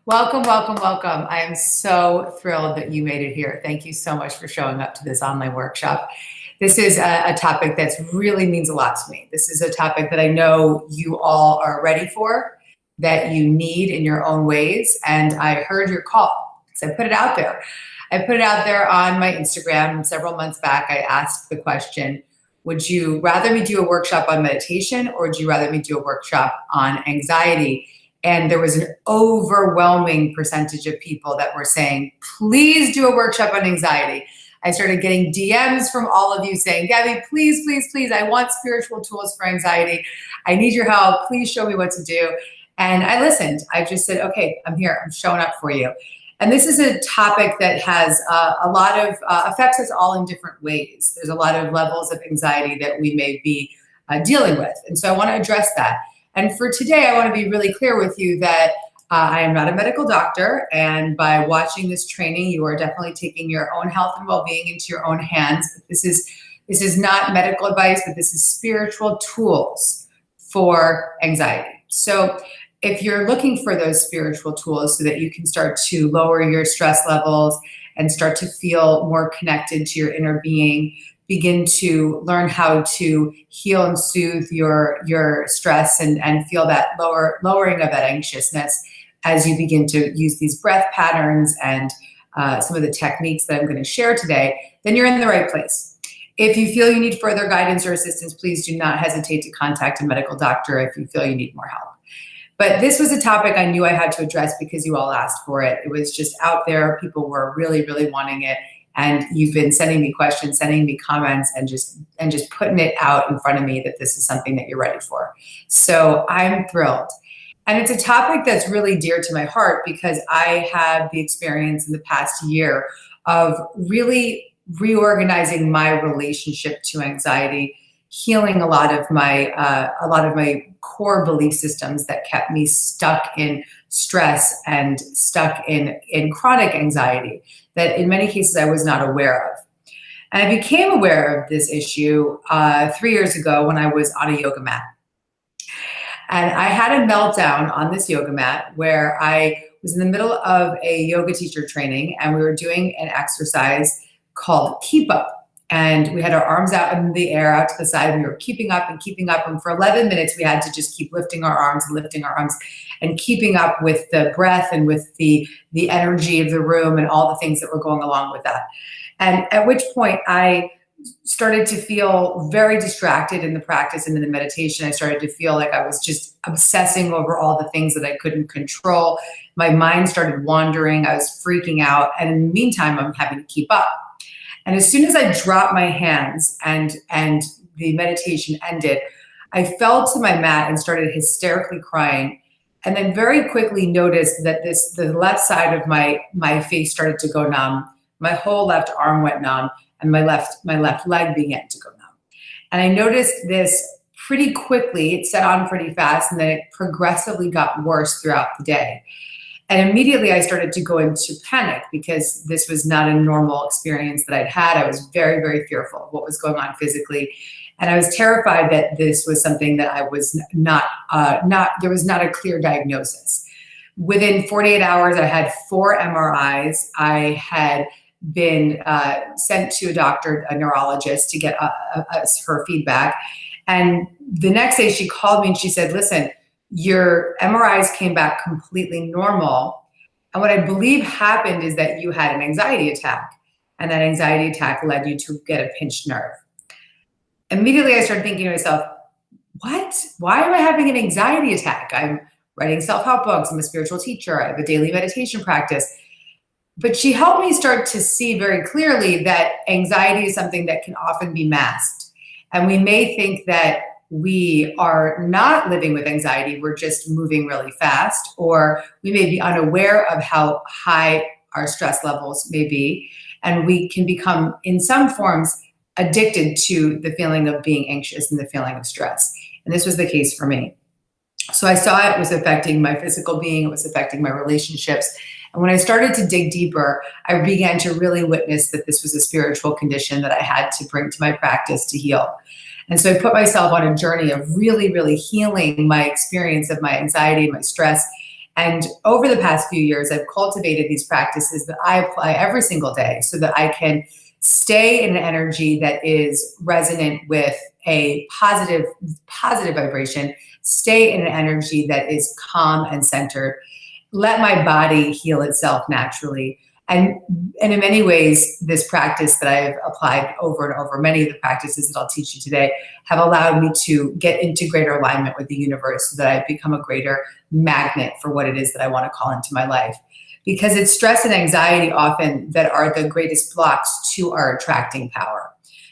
Welcome, welcome, welcome. I am so thrilled that you made it here. Thank you so much for showing up to this online workshop. This is a topic that really means a lot to me. This is a topic that I know you all are ready for, that you need in your own ways. And I heard your call, so I put it out there. I put it out there on my Instagram several months back. I asked the question, would you rather me do a workshop on meditation, or would you rather me do a workshop on anxiety? And there was an overwhelming percentage of people that were saying, please do a workshop on anxiety. I started getting DMs from all of you saying, Gabby, please, please, please, I want spiritual tools for anxiety. I need your help. Please show me what to do. And I listened. I just said, okay, I'm here. I'm showing up for you. And this is a topic that has a lot of affects us all in different ways. There's a lot of levels of anxiety that we may be dealing with. And so I want to address that. And for today, I want to be really clear with you that I am not a medical doctor. And by watching this training, you are definitely taking your own health and well-being into your own hands. This is not medical advice, but this is spiritual tools for anxiety. So if you're looking for those spiritual tools so that you can start to lower your stress levels and start to feel more connected to your inner being, begin to learn how to heal and soothe your stress and feel that lowering of that anxiousness as you begin to use these breath patterns and some of the techniques that I'm going to share today, then you're in the right place. If you feel you need further guidance or assistance, please do not hesitate to contact a medical doctor if you feel you need more help. But this was a topic I knew I had to address because you all asked for it. It was just out there. People were really, really wanting it. And you've been sending me questions, sending me comments, and just putting it out in front of me that this is something that you're ready for. So I'm thrilled. And it's a topic that's really dear to my heart because I had the experience in the past year of really reorganizing my relationship to anxiety, healing a lot of my core belief systems that kept me stuck in stress and stuck in chronic anxiety that in many cases I was not aware of. And I became aware of this issue 3 years ago when I was on a yoga mat. And I had a meltdown on this yoga mat where I was in the middle of a yoga teacher training and we were doing an exercise called Keep Up. And we had our arms out in the air, out to the side, and we were keeping up. And for 11 minutes, we had to just keep lifting our arms and keeping up with the breath and with the energy of the room and all the things that were going along with that. And at which point I started to feel very distracted in the practice and in the meditation. I started to feel like I was just obsessing over all the things that I couldn't control. My mind started wandering. I was freaking out. And in the meantime, I'm having to keep up. And as soon as I dropped my hands and the meditation ended, I fell to my mat and started hysterically crying. And then very quickly noticed that the left side of my face started to go numb. My whole left arm went numb, and my left leg began to go numb. And I noticed this pretty quickly. It set on pretty fast, and then it progressively got worse throughout the day. And immediately I started to go into panic because this was not a normal experience that I'd had. I was very, very fearful of what was going on physically. And I was terrified that this was something that I was there was not a clear diagnosis. Within 48 hours, I had 4 MRIs. I had been sent to a doctor, a neurologist, to get her feedback. And the next day she called me and she said, listen, your MRIs came back completely normal. And what I believe happened is that you had an anxiety attack, and that anxiety attack led you to get a pinched nerve. Immediately I started thinking to myself, what? Why am I having an anxiety attack? I'm writing self-help books. I'm a spiritual teacher. I have a daily meditation practice. But she helped me start to see very clearly that anxiety is something that can often be masked. And we may think that we are not living with anxiety, we're just moving really fast, or we may be unaware of how high our stress levels may be, and we can become, in some forms, addicted to the feeling of being anxious and the feeling of stress. And this was the case for me. So I saw it was affecting my physical being, it was affecting my relationships. And when I started to dig deeper, I began to really witness that this was a spiritual condition that I had to bring to my practice to heal. And so I put myself on a journey of really, really healing my experience of my anxiety and my stress And over the past few years, I've cultivated these practices that I apply every single day so that I can stay in an energy that is resonant with a positive vibration, stay in an energy that is calm and centered, let my body heal itself naturally. And in many ways, this practice that I've applied over and over, many of the practices that I'll teach you today have allowed me to get into greater alignment with the universe so that I've become a greater magnet for what it is that I want to call into my life. Because it's stress and anxiety often that are the greatest blocks to our attracting power.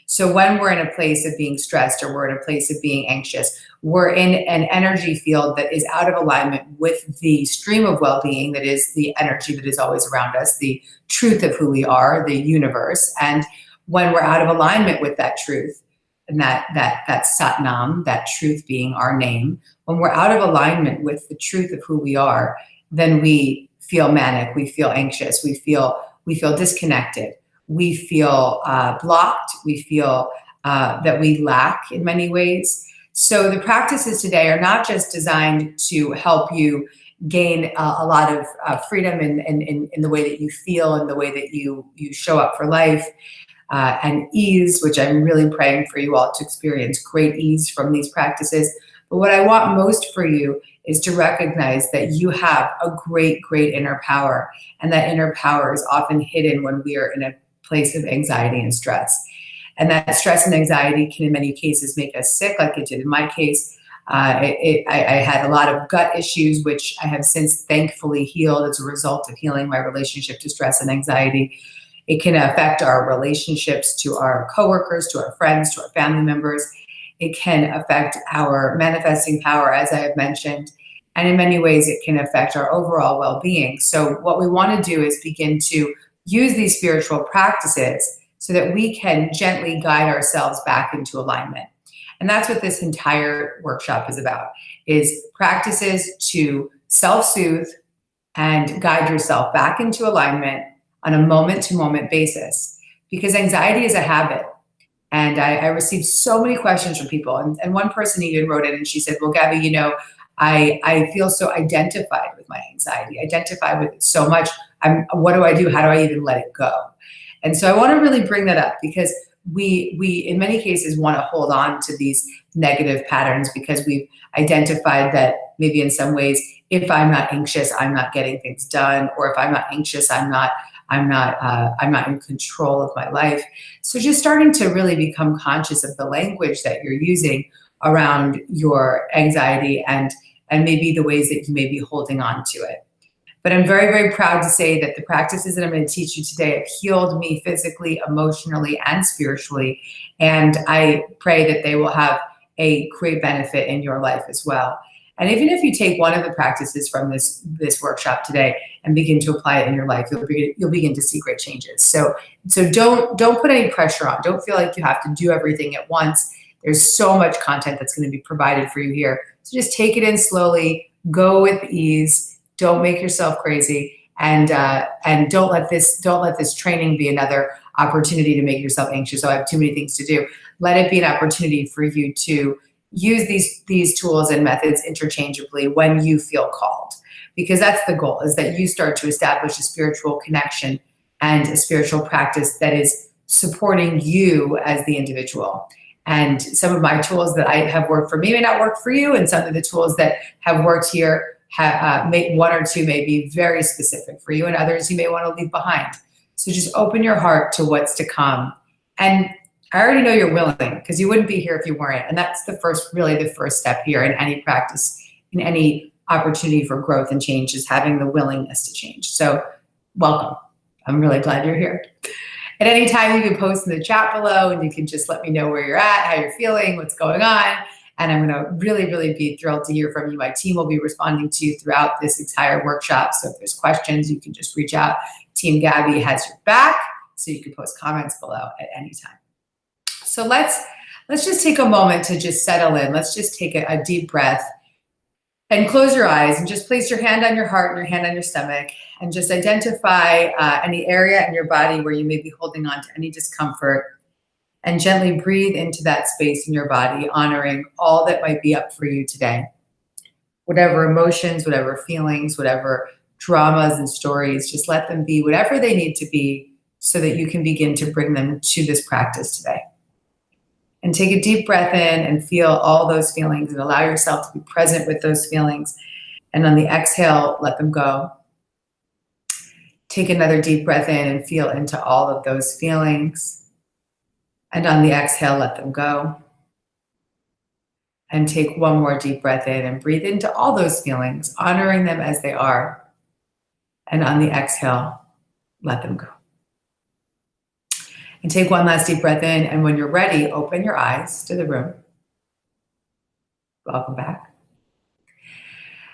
So when we're in a place of being stressed or we're in a place of being anxious, we're in an energy field that is out of alignment with the stream of well-being that is the energy that is always around us, the truth of who we are, the universe. And when we're out of alignment with that truth, and that Satnam, that truth being our name, when we're out of alignment with the truth of who we are, then we feel manic, we feel anxious, we feel disconnected. We feel blocked. We feel that we lack in many ways. So the practices today are not just designed to help you gain a lot of freedom in the way that you feel and the way that you show up for life, and ease, which I'm really praying for you all to experience great ease from these practices. But what I want most for you is to recognize that you have a great, great inner power. And that inner power is often hidden when we are in a place of anxiety and stress. And that stress and anxiety can in many cases make us sick, like it did in my case. I had a lot of gut issues, which I have since thankfully healed as a result of healing my relationship to stress and anxiety. It can affect our relationships to our coworkers, to our friends, to our family members. It can affect our manifesting power, as I have mentioned. And in many ways, it can affect our overall well-being. So what we want to do is begin to use these spiritual practices so that we can gently guide ourselves back into alignment. And that's what this entire workshop is about, is practices to self-soothe and guide yourself back into alignment on a moment-to-moment basis. Because anxiety is a habit. And I received so many questions from people. And one person even wrote in and she said, well, Gabby, you know, I feel so identified with my anxiety, identified with it so much. What do I do? How do I even let it go? And so I want to really bring that up because we in many cases want to hold on to these negative patterns because we've identified that maybe in some ways, if I'm not anxious, I'm not getting things done, or if I'm not anxious, I'm not in control of my life. So just starting to really become conscious of the language that you're using around your anxiety and maybe the ways that you may be holding on to it. But I'm very, very proud to say that the practices that I'm going to teach you today have healed me physically, emotionally, and spiritually. And I pray that they will have a great benefit in your life as well. And even if you take one of the practices from this workshop today and begin to apply it in your life, you'll begin to see great changes. So don't put any pressure on. Don't feel like you have to do everything at once. There's so much content that's going to be provided for you here. So just take it in slowly, go with ease. Don't make yourself crazy, and don't let this training be another opportunity to make yourself anxious. Oh, I have too many things to do. Let it be an opportunity for you to use these tools and methods interchangeably when you feel called, because that's the goal, is that you start to establish a spiritual connection and a spiritual practice that is supporting you as the individual. And some of my tools that I have worked for me may not work for you, and some of the tools that have worked here one or two may be very specific for you, and others you may want to leave behind. So just open your heart to what's to come. And I already know you're willing, because you wouldn't be here if you weren't. And that's the first step here in any practice, in any opportunity for growth and change, is having the willingness to change. So welcome. I'm really glad you're here. At any time, you can post in the chat below, and you can just let me know where you're at, how you're feeling, what's going on. And I'm going to really, really be thrilled to hear from you. My team will be responding to you throughout this entire workshop. So if there's questions, you can just reach out. Team Gabby has your back, so you can post comments below at any time. So let's just take a moment to just settle in. Let's just take a deep breath and close your eyes and just place your hand on your heart and your hand on your stomach and just identify any area in your body where you may be holding on to any discomfort. And gently breathe into that space in your body, honoring all that might be up for you today. whatever emotions, whatever feelings, whatever dramas and stories, just let them be whatever they need to be so that you can begin to bring them to this practice today. And take a deep breath in and feel all those feelings and allow yourself to be present with those feelings. And on the exhale, let them go. Take another deep breath in and feel into all of those feelings. And on the exhale, let them go. And take one more deep breath in and breathe into all those feelings, honoring them as they are. And on the exhale, let them go. And take one last deep breath in, and when you're ready, open your eyes to the room. Welcome back.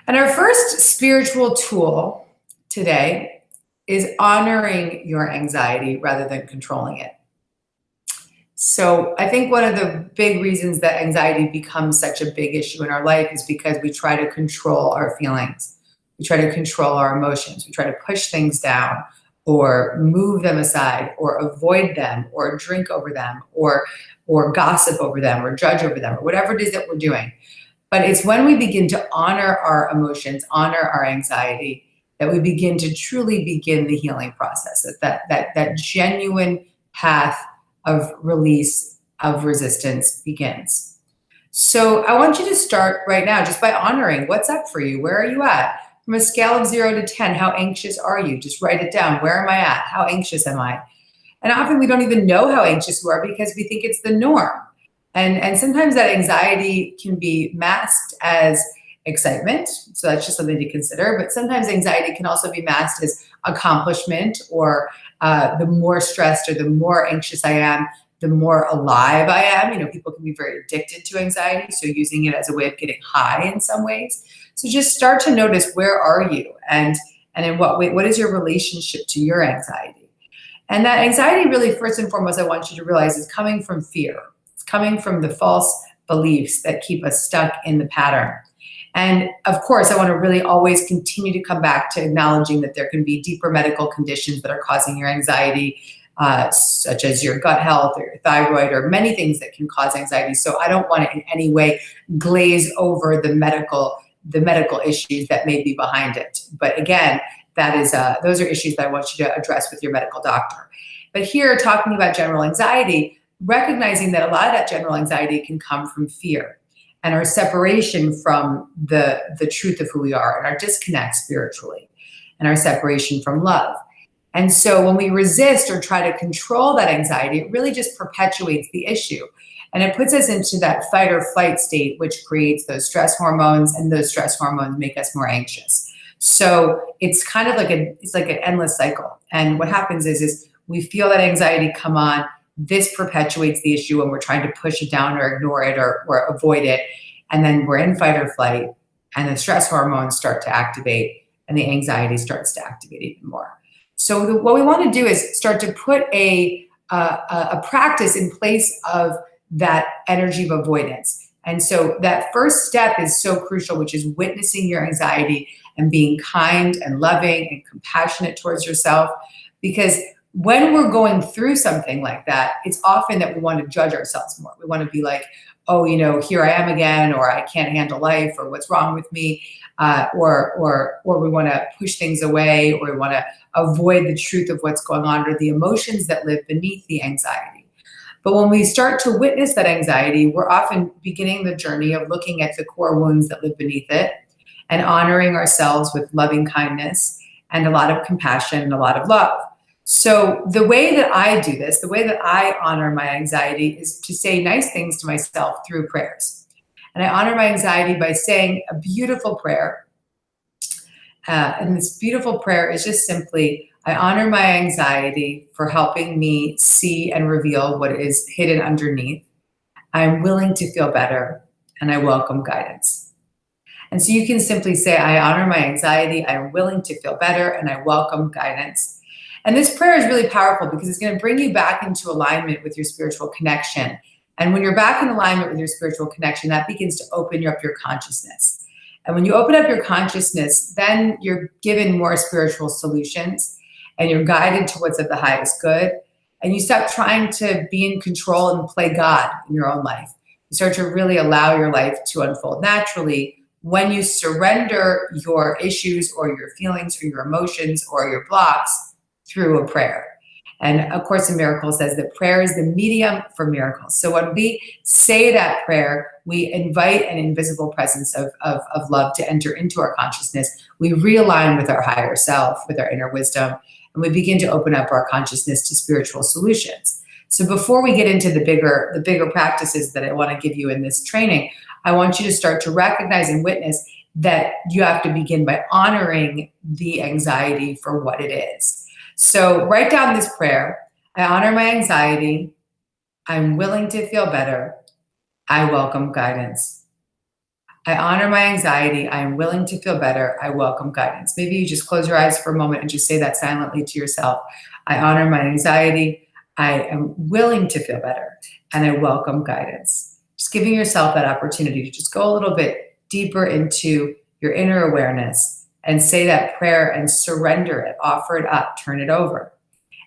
And our first spiritual tool today is honoring your anxiety rather than controlling it. So I think one of the big reasons that anxiety becomes such a big issue in our life is because we try to control our feelings. We try to control our emotions. We try to push things down, or move them aside, or avoid them, or drink over them, or gossip over them, or judge over them, or whatever it is that we're doing. But it's when we begin to honor our emotions, honor our anxiety, that we begin to truly begin the healing process, that genuine path of release, of resistance begins. So I want you to start right now just by honoring what's up for you. Where are you at? From a scale of 0 to 10, how anxious are you? Just write it down. Where am I at? How anxious am I? And often we don't even know how anxious we are because we think it's the norm. And sometimes that anxiety can be masked as excitement. So that's just something to consider. But sometimes anxiety can also be masked as accomplishment, or the more stressed or the more anxious I am, the more alive I am. You know, people can be very addicted to anxiety. So using it as a way of getting high in some ways. So just start to notice, where are you? And in what way, what is your relationship to your anxiety? And that anxiety really, first and foremost, I want you to realize, is coming from fear. It's coming from the false beliefs that keep us stuck in the pattern. And of course, I want to really always continue to come back to acknowledging that there can be deeper medical conditions that are causing your anxiety, such as your gut health or your thyroid, or many things that can cause anxiety. So I don't want to in any way glaze over the medical issues that may be behind it. But again, those are issues that I want you to address with your medical doctor. But here, talking about general anxiety, recognizing that a lot of that general anxiety can come from fear and our separation from the truth of who we are, and our disconnect spiritually, and our separation from love. And so when we resist or try to control that anxiety, it really just perpetuates the issue. And it puts us into that fight or flight state, which creates those stress hormones, and those stress hormones make us more anxious. So it's kind of like an endless cycle. And what happens is we feel that anxiety come on. This perpetuates the issue when we're trying to push it down or ignore it or avoid it. And then we're in fight or flight, and the stress hormones start to activate, and the anxiety starts to activate even more. So what we want to do is start to put a practice in place of that energy of avoidance. And so that first step is so crucial, which is witnessing your anxiety and being kind and loving and compassionate towards yourself. Because when we're going through something like that, it's often that we want to judge ourselves more. We want to be like, oh, here I am again, or I can't handle life, or what's wrong with me, or we want to push things away, or we want to avoid the truth of what's going on, or the emotions that live beneath the anxiety. But when we start to witness that anxiety, we're often beginning the journey of looking at the core wounds that live beneath it, and honoring ourselves with loving kindness and a lot of compassion and a lot of love. So the way that I do this, the way that I honor my anxiety, is to say nice things to myself through prayers. And I honor my anxiety by saying a beautiful prayer. And this beautiful prayer is just simply, I honor my anxiety for helping me see and reveal what is hidden underneath. I'm willing to feel better, and I welcome guidance. And so you can simply say, I honor my anxiety, I'm willing to feel better, and I welcome guidance. And this prayer is really powerful because it's going to bring you back into alignment with your spiritual connection. And when you're back in alignment with your spiritual connection, that begins to open up your consciousness. And when you open up your consciousness, then you're given more spiritual solutions, and you're guided to what's of the highest good. And you stop trying to be in control and play God in your own life. You start to really allow your life to unfold naturally when you surrender your issues or your feelings or your emotions or your blocks through a prayer. And A Course in Miracles says that prayer is the medium for miracles. So when we say that prayer, we invite an invisible presence of love to enter into our consciousness. We realign with our higher self, with our inner wisdom, and we begin to open up our consciousness to spiritual solutions. So before we get into the bigger practices that I want to give you in this training, I want you to start to recognize and witness that you have to begin by honoring the anxiety for what it is. So write down this prayer. I honor my anxiety. I'm willing to feel better. I welcome guidance. I honor my anxiety. I am willing to feel better. I welcome guidance. Maybe you just close your eyes for a moment and just say that silently to yourself. I honor my anxiety. I am willing to feel better, and I welcome guidance. Just giving yourself that opportunity to just go a little bit deeper into your inner awareness and say that prayer and surrender it, offer it up, turn it over.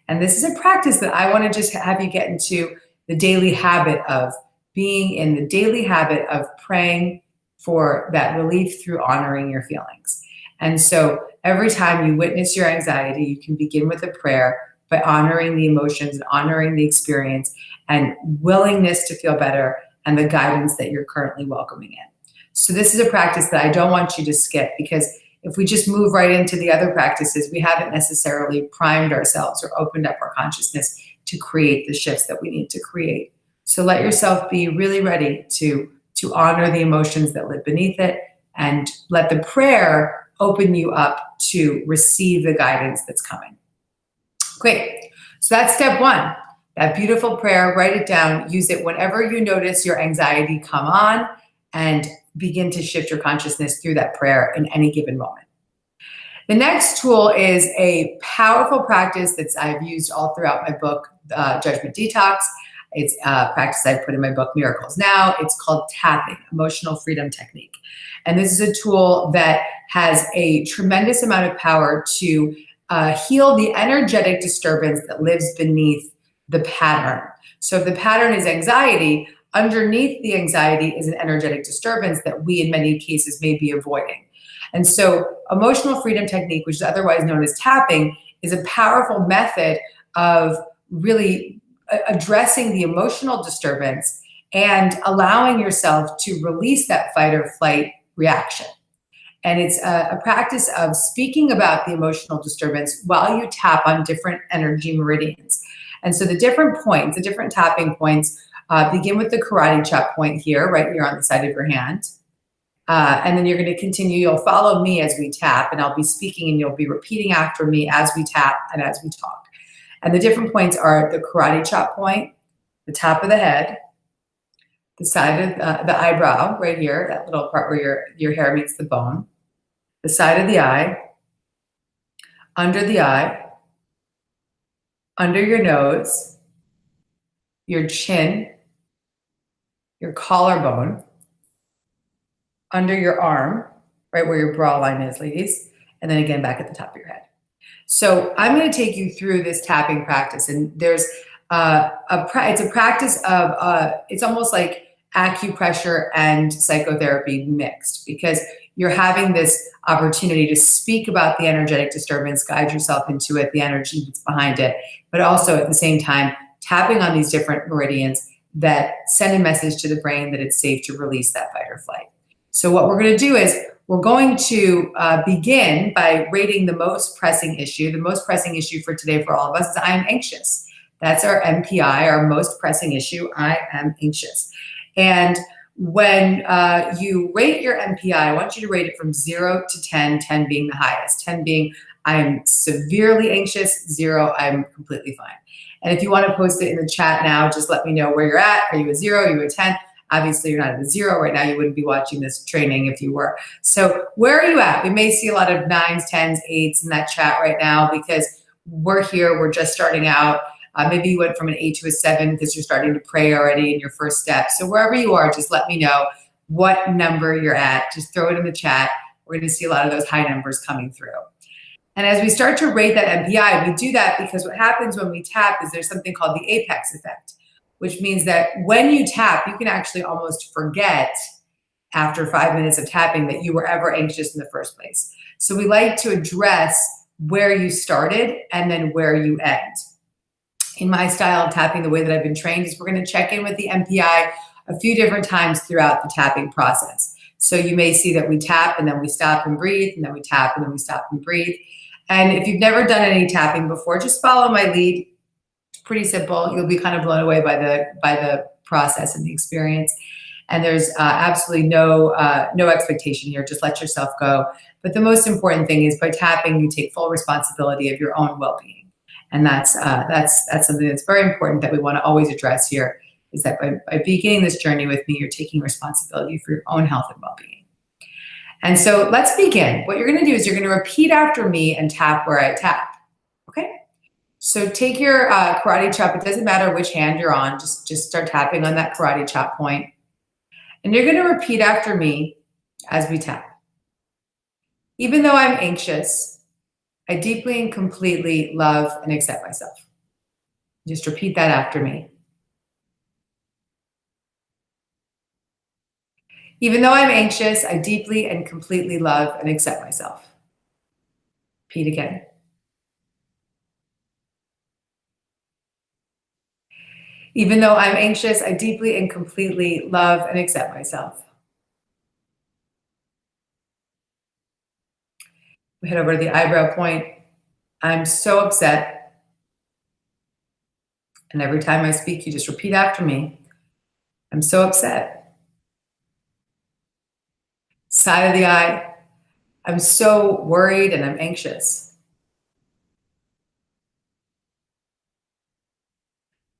And this is a practice that I want to just have you get into the daily habit of being in the daily habit of praying for that relief through honoring your feelings. And so every time you witness your anxiety, you can begin with a prayer by honoring the emotions and honoring the experience and willingness to feel better and the guidance that you're currently welcoming in. So this is a practice that I don't want you to skip, because if we just move right into the other practices, we haven't necessarily primed ourselves or opened up our consciousness to create the shifts that we need to create. So let yourself be really ready to honor the emotions that live beneath it, and let the prayer open you up to receive the guidance that's coming. Great. So that's step one. That beautiful prayer, write it down, use it whenever you notice your anxiety come on, and begin to shift your consciousness through that prayer in any given moment. The next tool is a powerful practice that I've used all throughout my book, Judgment Detox. It's a practice I put in my book, Miracles Now. It's called tapping, Emotional Freedom Technique. And this is a tool that has a tremendous amount of power to heal the energetic disturbance that lives beneath the pattern. So if the pattern is anxiety, underneath the anxiety is an energetic disturbance that we in many cases may be avoiding. And so Emotional Freedom Technique, which is otherwise known as tapping, is a powerful method of really addressing the emotional disturbance and allowing yourself to release that fight or flight reaction. And it's a practice of speaking about the emotional disturbance while you tap on different energy meridians. And so the different points, the different tapping points, begin with the karate chop point here, right here on the side of your hand. And then you're going to continue. You'll follow me as we tap, and I'll be speaking, and you'll be repeating after me as we tap and as we talk. And the different points are the karate chop point, the top of the head, the side of the eyebrow right here, that little part where your hair meets the bone, the side of the eye, under the eye, under your nose, your chin, your collarbone, under your arm, right where your brow line is, ladies, and then again back at the top of your head. So I'm going to take you through this tapping practice, and there's it's a practice of it's almost like acupressure and psychotherapy mixed, because you're having this opportunity to speak about the energetic disturbance, guide yourself into it, the energy that's behind it, but also at the same time tapping on these different meridians that send a message to the brain that it's safe to release that fight or flight. So what we're going to do is we're going to begin by rating the most pressing issue. The most pressing issue for today for all of us is I am anxious. That's our MPI, our most pressing issue. I am anxious. And when you rate your MPI, I want you to rate it from 0 to 10, 10 being the highest, 10 being I'm severely anxious, 0, I'm completely fine. And if you want to post it in the chat now, just let me know where you're at. Are you a 0? Are you a 10? Obviously, you're not at a 0 right now. You wouldn't be watching this training if you were. So where are you at? We may see a lot of 9s, 10s, 8s in that chat right now, because we're here. We're just starting out. Maybe you went from an 8 to a 7 because you're starting to pray already in your first step. So wherever you are, just let me know what number you're at. Just throw it in the chat. We're going to see a lot of those high numbers coming through. And as we start to rate that MPI, we do that because what happens when we tap is there's something called the apex effect, which means that when you tap, you can actually almost forget after 5 minutes of tapping that you were ever anxious in the first place. So we like to address where you started and then where you end. In my style of tapping, the way that I've been trained is we're going to check in with the MPI a few different times throughout the tapping process. So you may see that we tap and then we stop and breathe, and then we tap and then we stop and breathe. And if you've never done any tapping before, just follow my lead. It's pretty simple. You'll be kind of blown away by the process and the experience. And there's absolutely no expectation here. Just let yourself go. But the most important thing is by tapping, you take full responsibility of your own well-being. And that's something that's very important that we want to always address here, is that by beginning this journey with me, you're taking responsibility for your own health and well-being. And so let's begin. What you're going to do is you're going to repeat after me and tap where I tap. Okay? So take your karate chop. It doesn't matter which hand you're on. Just start tapping on that karate chop point. And you're going to repeat after me as we tap. Even though I'm anxious, I deeply and completely love and accept myself. Just repeat that after me. Even though I'm anxious, I deeply and completely love and accept myself. Repeat again. Even though I'm anxious, I deeply and completely love and accept myself. We head over to the eyebrow point. I'm so upset. And every time I speak, you just repeat after me. I'm so upset. Side of the eye. I'm so worried and I'm anxious.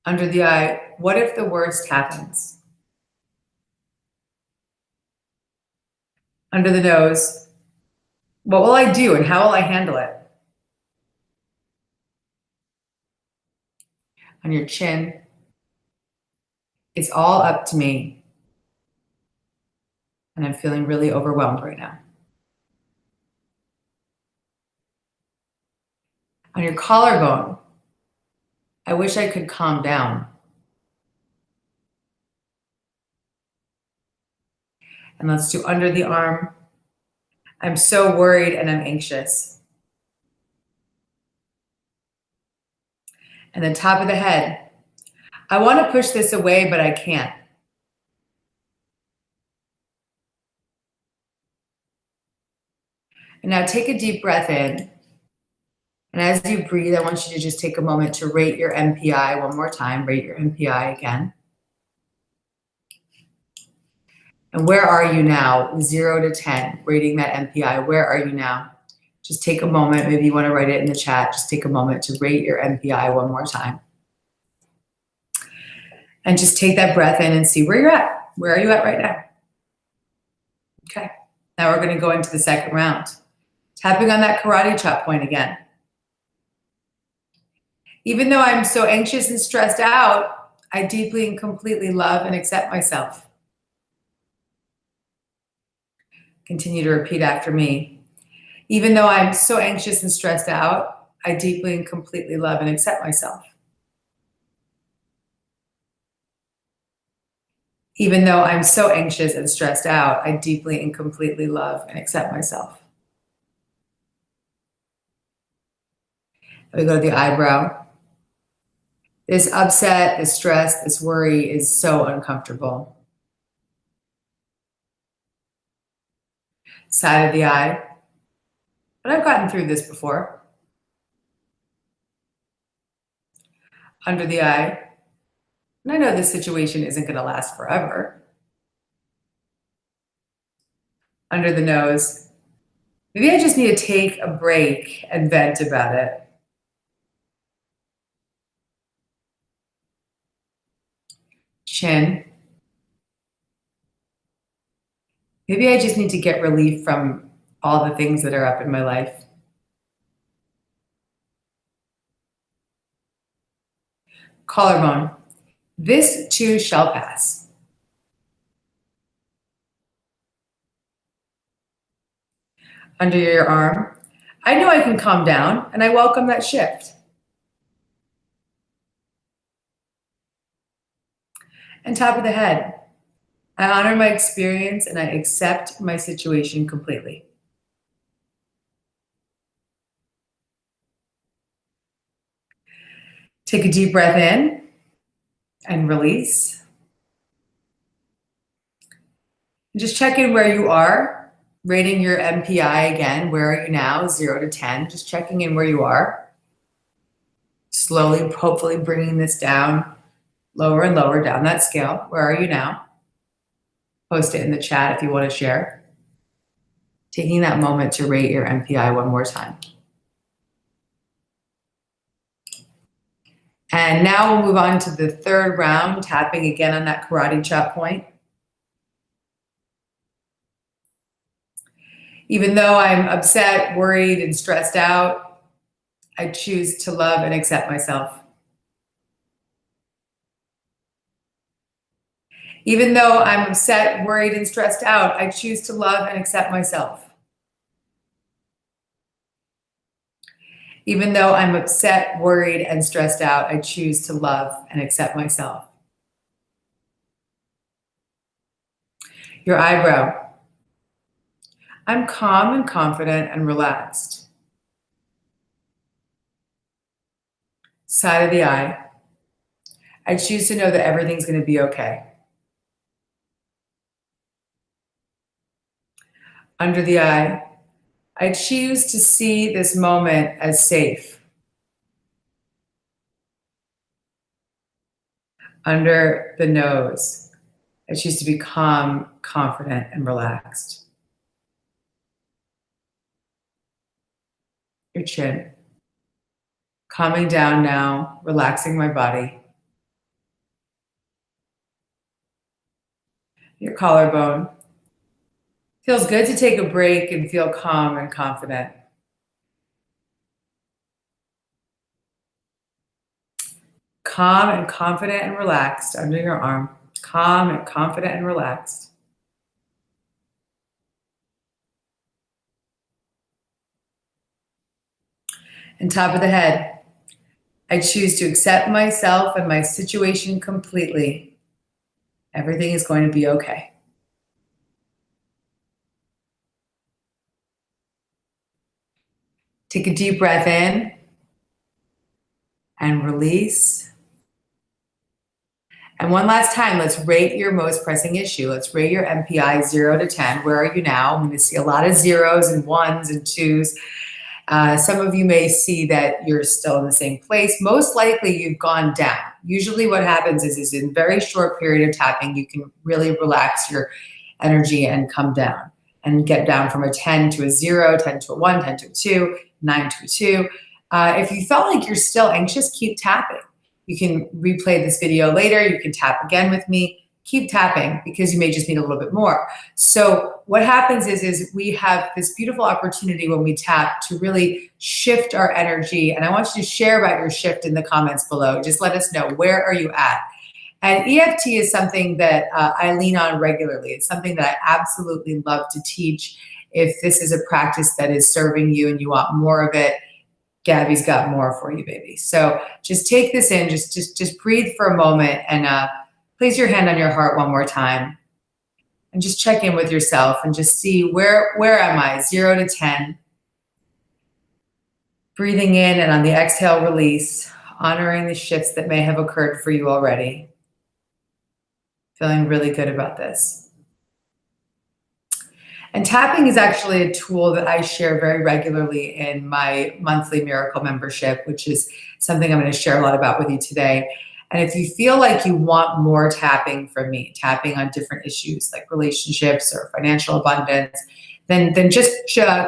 Under the eye. What if the worst happens? Under the nose. What will I do and how will I handle it? On your chin. It's all up to me. And I'm feeling really overwhelmed right now. On your collarbone. I wish I could calm down. And let's do under the arm. I'm so worried and I'm anxious. And then top of the head. I want to push this away, but I can't. And now take a deep breath in. And as you breathe, I want you to just take a moment to rate your MPI one more time. Rate your MPI again. And where are you now? 0 to 10, rating that MPI. Where are you now? Just take a moment. Maybe you want to write it in the chat. Just take a moment to rate your MPI one more time. And just take that breath in and see where you're at. Where are you at right now? Okay. Now we're going to go into the second round. Tapping on that karate chop point again. Even though I'm so anxious and stressed out, I deeply and completely love and accept myself. Continue to repeat after me. Even though I'm so anxious and stressed out, I deeply and completely love and accept myself. Even though I'm so anxious and stressed out, I deeply and completely love and accept myself. We go to the eyebrow. This upset, this stress, this worry is so uncomfortable. Side of the eye. But I've gotten through this before. Under the eye. And I know this situation isn't going to last forever. Under the nose. Maybe I just need to take a break and vent about it. Chin. Maybe I just need to get relief from all the things that are up in my life. Collarbone. This too shall pass. Under your arm. I know I can calm down, and I welcome that shift. And top of the head. I honor my experience and I accept my situation completely. Take a deep breath in and release. And just check in where you are, rating your MPI again. Where are you now? 0 to 10. Just checking in where you are. Slowly, hopefully bringing this down, lower and lower down that scale. Where are you now? Post it in the chat if you want to share. Taking that moment to rate your MPI one more time. And now we'll move on to the third round, tapping again on that karate chop point. Even though I'm upset, worried, and stressed out, I choose to love and accept myself. Even though I'm upset, worried, and stressed out, I choose to love and accept myself. Even though I'm upset, worried, and stressed out, I choose to love and accept myself. Your eyebrow. I'm calm and confident and relaxed. Side of the eye. I choose to know that everything's going to be okay. Under the eye. I choose to see this moment as safe. Under the nose. I choose to be calm, confident, and relaxed. Your chin. Calming down now, relaxing my body. Your collarbone. Feels good to take a break and feel calm and confident. Calm and confident and relaxed under your arm. Calm and confident and relaxed. And top of the head. I choose to accept myself and my situation completely. Everything is going to be okay. Take a deep breath in and release. And one last time, let's rate your most pressing issue. Let's rate your MPI 0 to 10. Where are you now? I'm going to see a lot of zeros and ones and twos. Some of you may see that you're still in the same place. Most likely you've gone down. Usually what happens is in a very short period of tapping, you can really relax your energy and come down and get down from a 10 to a 0, 10 to a 1, 10 to a 2, 9 to a 2. If you felt like you're still anxious, keep tapping. You can replay this video later. You can tap again with me. Keep tapping because you may just need a little bit more. So what happens is we have this beautiful opportunity when we tap to really shift our energy. And I want you to share about your shift in the comments below. Just let us know, where are you at? And EFT is something that I lean on regularly. It's something that I absolutely love to teach. If this is a practice that is serving you and you want more of it, Gabby's got more for you, baby. So just take this in, just breathe for a moment and place your hand on your heart one more time and just check in with yourself and just see where am I, 0 to 10. Breathing in and on the exhale, release, honoring the shifts that may have occurred for you already. Feeling really good about this. And tapping is actually a tool that I share very regularly in my monthly Miracle membership, which is something I'm going to share a lot about with you today. And if you feel like you want more tapping from me, tapping on different issues like relationships or financial abundance, then just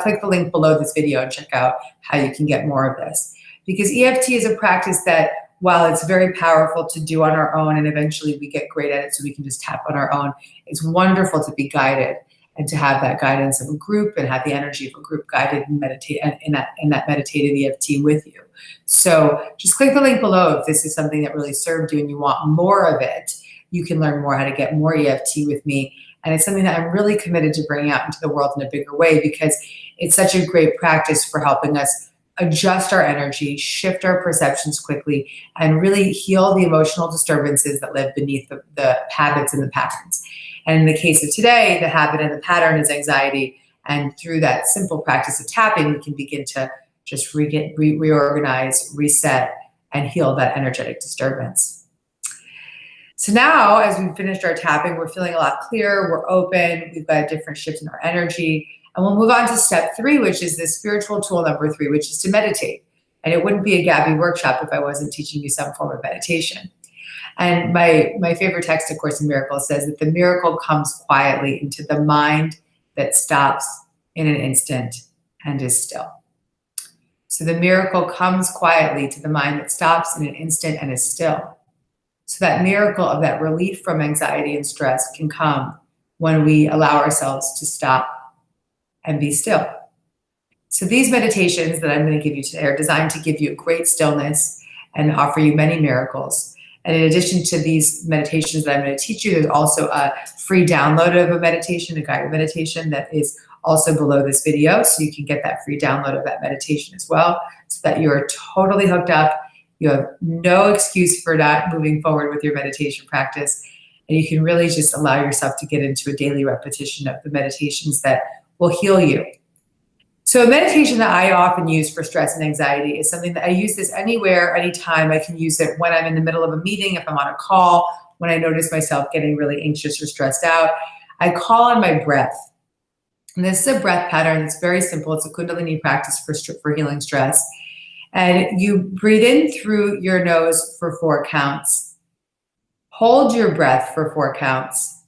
click the link below this video and check out how you can get more of this. Because EFT is a practice that, while it's very powerful to do on our own and eventually we get great at it so we can just tap on our own, it's wonderful to be guided and to have that guidance of a group and have the energy of a group guided and meditate in that meditative EFT with you. So just click the link below if this is something that really served you and you want more of it. You can learn more how to get more EFT with me. And it's something that I'm really committed to bringing out into the world in a bigger way because it's such a great practice for helping us adjust our energy, shift our perceptions quickly, and really heal the emotional disturbances that live beneath the habits and the patterns. And in the case of today, the habit and the pattern is anxiety. And through that simple practice of tapping, we can begin to just reorganize, reset, and heal that energetic disturbance. So now, as we've finished our tapping, we're feeling a lot clearer, we're open, we've got a different shift in our energy. And we'll move on to step 3, which is the spiritual tool number 3, which is to meditate. And it wouldn't be a Gabby workshop if I wasn't teaching you some form of meditation. And my favorite text, of Course in Miracles, says that the miracle comes quietly into the mind that stops in an instant and is still. So the miracle comes quietly to the mind that stops in an instant and is still. So that miracle of that relief from anxiety and stress can come when we allow ourselves to stop and be still. So these meditations that I'm going to give you today are designed to give you great stillness and offer you many miracles. And in addition to these meditations that I'm going to teach you, there's also a free download of a meditation, a guided meditation that is also below this video. So you can get that free download of that meditation as well, so that you're totally hooked up. You have no excuse for not moving forward with your meditation practice. And you can really just allow yourself to get into a daily repetition of the meditations that will heal you. So a meditation that I often use for stress and anxiety is something that I use this anywhere, anytime. I can use it when I'm in the middle of a meeting, if I'm on a call, when I notice myself getting really anxious or stressed out. I call on my breath. And this is a breath pattern. It's very simple. It's a Kundalini practice for healing stress. And you breathe in through your nose for 4 counts. Hold your breath for 4 counts.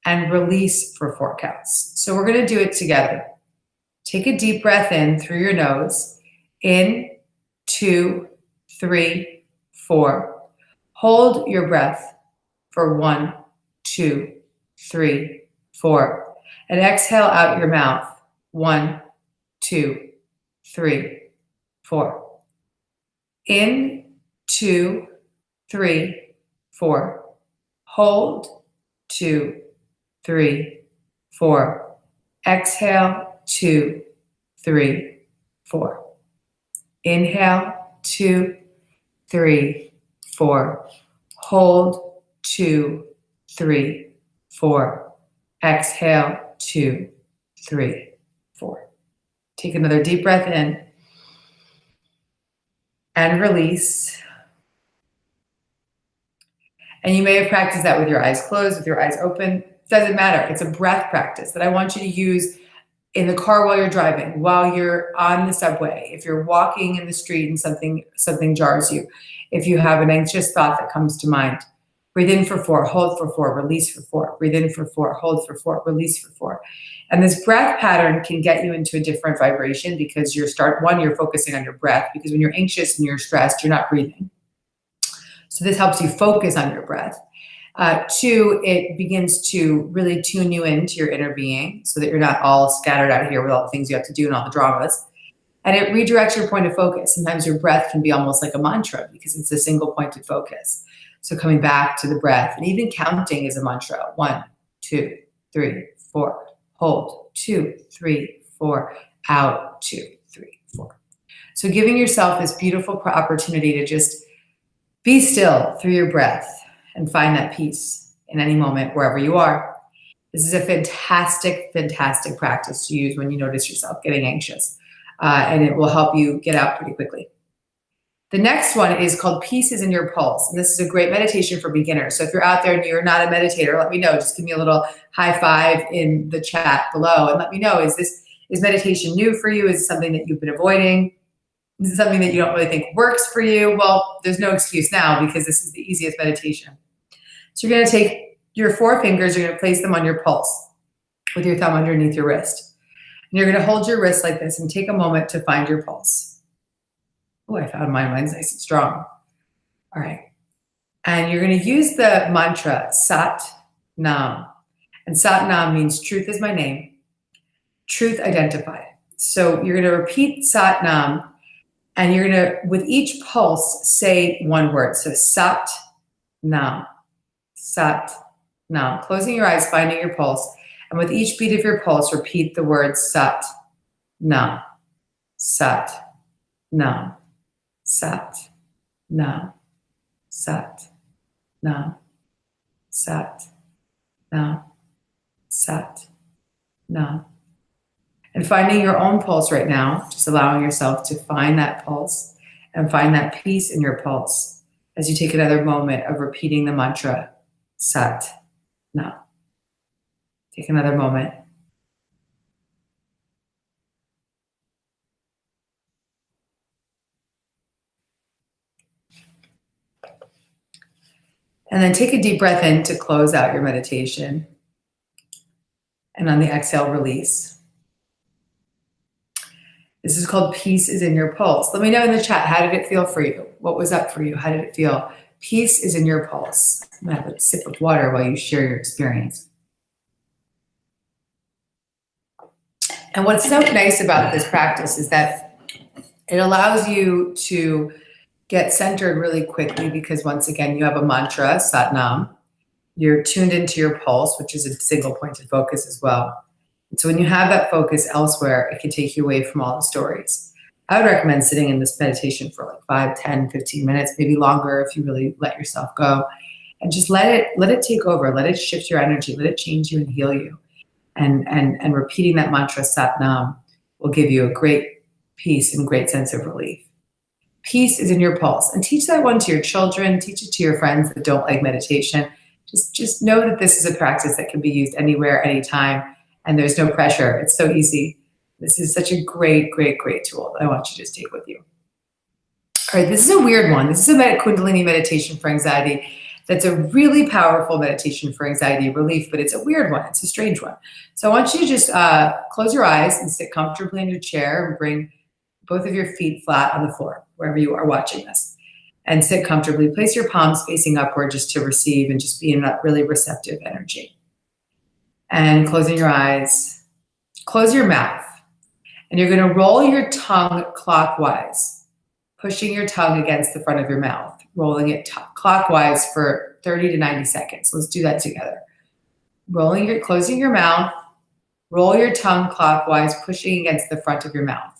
And release for 4 counts. So we're going to do it together. Take a deep breath in through your nose. In, 2, 3, 4. Hold your breath for 1, 2, 3, 4. And exhale out your mouth. 1, 2, 3, 4. In, 2, 3, 4. Hold, 2, 3, 4. Exhale, 2, 3, 4. Inhale, 2, 3, 4. Hold, 2, 3, 4. Exhale, 2, 3, 4. Take another deep breath in and release. And you may have practiced that with your eyes closed, with your eyes open. Doesn't matter. It's a breath practice that I want you to use in the car while you're driving, while you're on the subway, if you're walking in the street and something jars you, if you have an anxious thought that comes to mind. Breathe in for 4, hold for 4, release for 4. Breathe in for 4, hold for 4, release for 4. And this breath pattern can get you into a different vibration because you're focusing on your breath, because when you're anxious and you're stressed, you're not breathing. So this helps you focus on your breath. 2, it begins to really tune you into your inner being so that you're not all scattered out here with all the things you have to do and all the dramas. And it redirects your point of focus. Sometimes your breath can be almost like a mantra because it's a single pointed focus. So coming back to the breath, and even counting is a mantra. 1, 2, 3, 4. Hold. 2, 3, 4. Out. 2, 3, 4. So giving yourself this beautiful opportunity to just be still through your breath and find that peace in any moment, wherever you are. This is a fantastic, fantastic practice to use when you notice yourself getting anxious. And it will help you get out pretty quickly. The next one is called Peace is in Your Pulse. And this is a great meditation for beginners. So if you're out there and you're not a meditator, let me know. Just give me a little high five in the chat below and let me know, is meditation new for you? Is it something that you've been avoiding? Is it something that you don't really think works for you? Well, there's no excuse now because this is the easiest meditation. So you're going to take your 4 fingers, you're going to place them on your pulse with your thumb underneath your wrist. And you're going to hold your wrist like this and take a moment to find your pulse. Oh, I found mine. Mine's nice and strong. All right. And you're going to use the mantra Sat Nam. And Sat Nam means truth is my name, truth identified. So you're going to repeat Sat Nam, and you're going to, with each pulse, say one word. So Sat Nam, Sat Nam. Closing your eyes, finding your pulse. And with each beat of your pulse, repeat the words Sat Nam, Sat Nam, Sat Nam, Sat Nam, Sat Nam, Sat, Nam. And finding your own pulse right now, just allowing yourself to find that pulse and find that peace in your pulse as you take another moment of repeating the mantra, Sat, Nam. Take another moment. And then take a deep breath in to close out your meditation. And on the exhale, release. This is called Peace is in Your Pulse. Let me know in the chat, how did it feel for you? What was up for you? How did it feel? Peace is in your pulse. I'm gonna have a sip of water while you share your experience. And what's so nice about this practice is that it allows you to get centered really quickly because once again, you have a mantra, Sat Nam. You're tuned into your pulse, which is a single pointed focus as well. And so when you have that focus elsewhere, it can take you away from all the stories. I would recommend sitting in this meditation for like 5, 10, 15 minutes, maybe longer if you really let yourself go. And just let it take over, let it shift your energy, let it change you and heal you. And repeating that mantra, Sat Nam, will give you a great peace and great sense of relief. Peace is in your pulse. And teach that one to your children, teach it to your friends that don't like meditation. Just know that this is a practice that can be used anywhere, anytime, and there's no pressure. It's so easy. This is such a great, great, great tool that I want you to just take with you. All right, this is a weird one. This is a Kundalini meditation for anxiety. That's a really powerful meditation for anxiety relief, but it's a weird one. It's a strange one. So I want you to just close your eyes and sit comfortably in your chair and bring both of your feet flat on the floor, wherever you are watching this. And sit comfortably. Place your palms facing upward just to receive and just be in that really receptive energy. And closing your eyes, close your mouth. And you're gonna roll your tongue clockwise, pushing your tongue against the front of your mouth, rolling it clockwise for 30 to 90 seconds. Let's do that together. Closing your mouth, roll your tongue clockwise, pushing against the front of your mouth.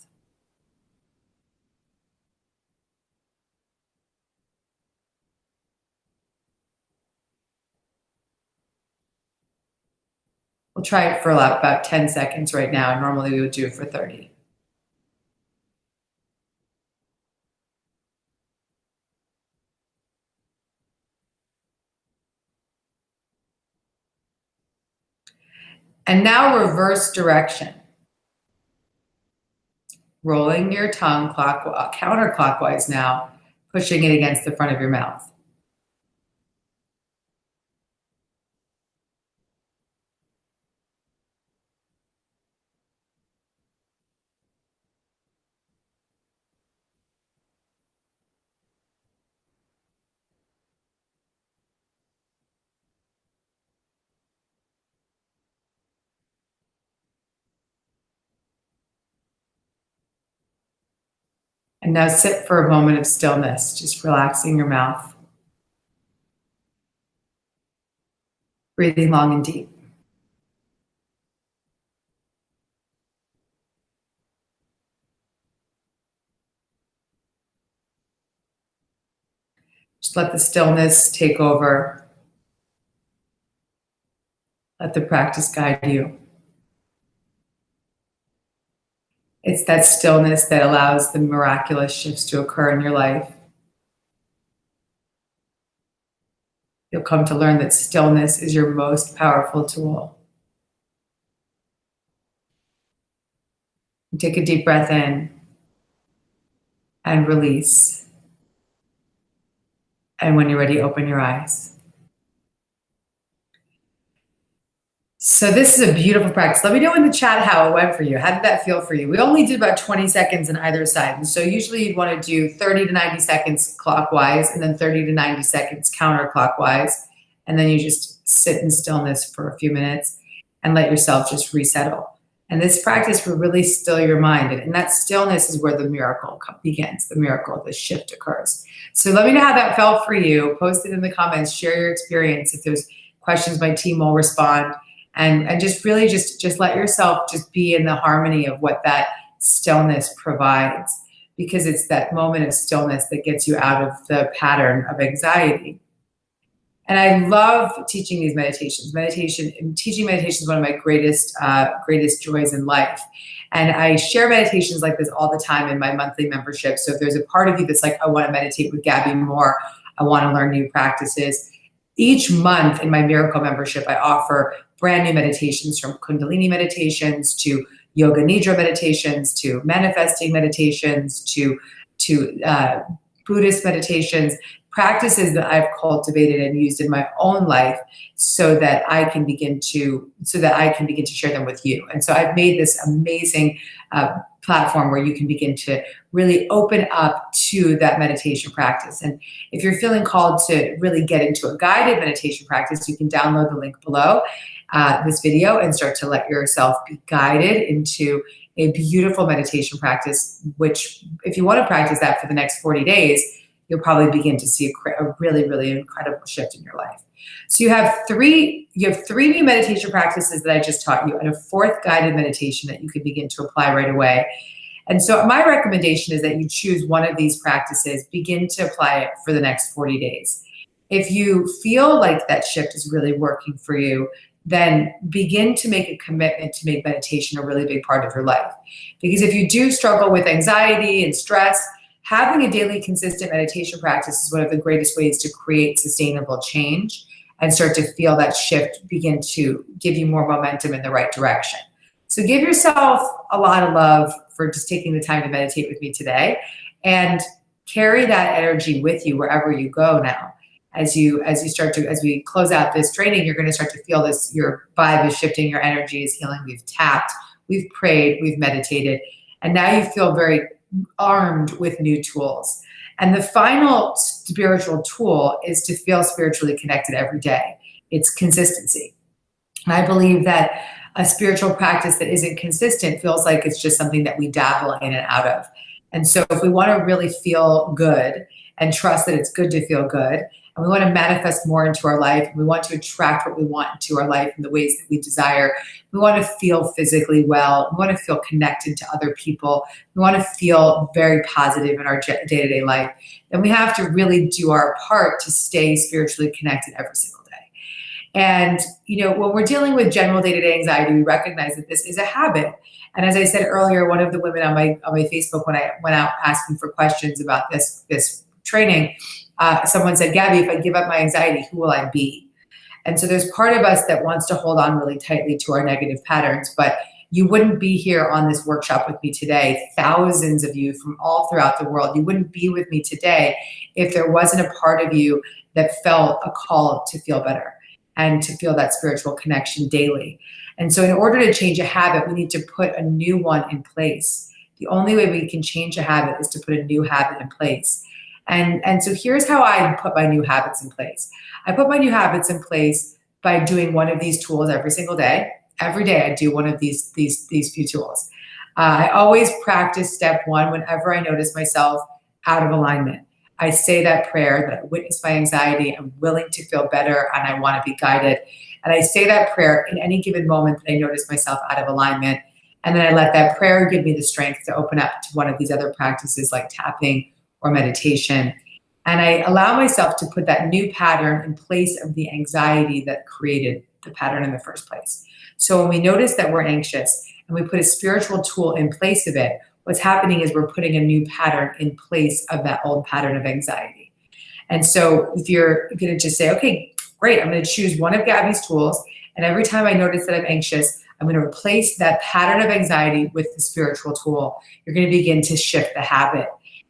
We'll try it for about 10 seconds right now. Normally we would do it for 30. And now reverse direction. Rolling your tongue counterclockwise now, pushing it against the front of your mouth. And now sit for a moment of stillness, just relaxing your mouth. Breathing long and deep. Just let the stillness take over. Let the practice guide you. It's that stillness that allows the miraculous shifts to occur in your life. You'll come to learn that stillness is your most powerful tool. Take a deep breath in and release. And when you're ready, open your eyes. So this is a beautiful practice. Let me know in the chat how it went for you. How did that feel for you? We only did about 20 seconds on either side. And so usually you'd want to do 30 to 90 seconds clockwise and then 30 to 90 seconds counterclockwise. And then you just sit in stillness for a few minutes and let yourself just resettle. And this practice will really still your mind. And that stillness is where the miracle begins, the miracle, the shift occurs. So let me know how that felt for you. Post it in the comments, share your experience. If there's questions, my team will respond. And just really just let yourself just be in the harmony of what that stillness provides, because it's that moment of stillness that gets you out of the pattern of anxiety. And I love teaching these meditations. Teaching meditation is one of my greatest joys in life. And I share meditations like this all the time in my monthly membership. So if there's a part of you that's like, I want to meditate with Gabby more, I want to learn new practices. Each month in my Miracle membership, I offer brand new meditations, from Kundalini meditations to Yoga Nidra meditations to manifesting meditations to Buddhist meditations, practices that I've cultivated and used in my own life so that I can begin to share them with you. And so I've made this amazing platform where you can begin to really open up to that meditation practice. And if you're feeling called to really get into a guided meditation practice, you can download the link below this video and start to let yourself be guided into a beautiful meditation practice, which if you want to practice that for the next 40 days, you'll probably begin to see a really, really incredible shift in your life. So you have three new meditation practices that I just taught you, and a fourth guided meditation that you can begin to apply right away. And so my recommendation is that you choose one of these practices, begin to apply it for the next 40 days. If you feel like that shift is really working for you, then begin to make a commitment to make meditation a really big part of your life. Because if you do struggle with anxiety and stress, having a daily consistent meditation practice is one of the greatest ways to create sustainable change and start to feel that shift begin to give you more momentum in the right direction. So give yourself a lot of love for just taking the time to meditate with me today, and carry that energy with you wherever you go now. As we close out this training, you're going to start to feel this, your vibe is shifting, your energy is healing. We've tapped, we've prayed, we've meditated, and now you feel very armed with new tools. And the final spiritual tool is to feel spiritually connected every day. It's consistency. And I believe that a spiritual practice that isn't consistent feels like it's just something that we dabble in and out of. And so if we want to really feel good and trust that it's good to feel good, and we want to manifest more into our life, and we want to attract what we want into our life in the ways that we desire, we want to feel physically well, we want to feel connected to other people, we want to feel very positive in our day-to-day life, then we have to really do our part to stay spiritually connected every single day. And, when we're dealing with general day-to-day anxiety, we recognize that this is a habit. And as I said earlier, one of the women on my Facebook, when I went out asking for questions about this training, someone said, Gabby, if I give up my anxiety, who will I be? And so there's part of us that wants to hold on really tightly to our negative patterns, but you wouldn't be here on this workshop with me today, thousands of you from all throughout the world. You wouldn't be with me today if there wasn't a part of you that felt a call to feel better and to feel that spiritual connection daily. And so in order to change a habit, we need to put a new one in place. The only way we can change a habit is to put a new habit in place. And so here's how I put my new habits in place. I put my new habits in place by doing one of these tools every single day. Every day I do one of these few tools. I always practice step one whenever I notice myself out of alignment. I say that prayer that I witness my anxiety, I'm willing to feel better, and I want to be guided. And I say that prayer in any given moment that I notice myself out of alignment. And then I let that prayer give me the strength to open up to one of these other practices like tapping or meditation. And I allow myself to put that new pattern in place of the anxiety that created the pattern in the first place. So when we notice that we're anxious and we put a spiritual tool in place of it, what's happening is we're putting a new pattern in place of that old pattern of anxiety. And so if you're going to just say, okay, great, I'm going to choose one of Gabby's tools, and every time I notice that I'm anxious, I'm going to replace that pattern of anxiety with the spiritual tool. You're going to begin to shift the habit.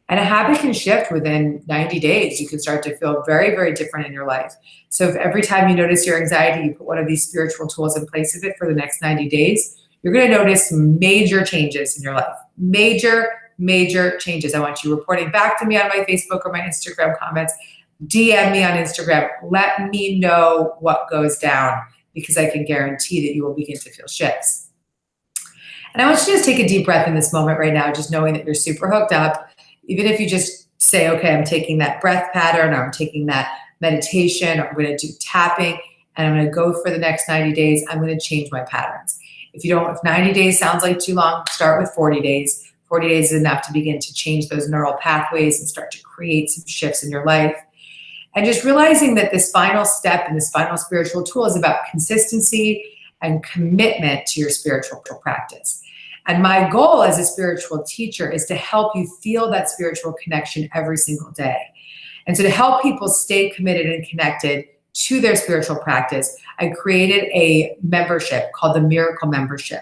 And a habit can shift within 90 days. You can start to feel very, very different in your life. So if every time you notice your anxiety, you put one of these spiritual tools in place of it for the next 90 days, you're going to notice major changes in your life. Major changes. I want you reporting back to me on my Facebook or my Instagram comments. DM me on Instagram. Let me know what goes down, because I can guarantee that you will begin to feel shifts. And I want you to just take a deep breath in this moment right now, just knowing that you're super hooked up. Even if you just say, okay, I'm taking that breath pattern, or I'm taking that meditation, or I'm going to do tapping, and I'm going to go for the next 90 days, I'm going to change my patterns. If 90 days sounds like too long, start with 40 days. 40 days is enough to begin to change those neural pathways and start to create some shifts in your life. And just realizing that this final step and this final spiritual tool is about consistency and commitment to your spiritual practice. And my goal as a spiritual teacher is to help you feel that spiritual connection every single day. And so to help people stay committed and connected to their spiritual practice, I created a membership called the Miracle Membership.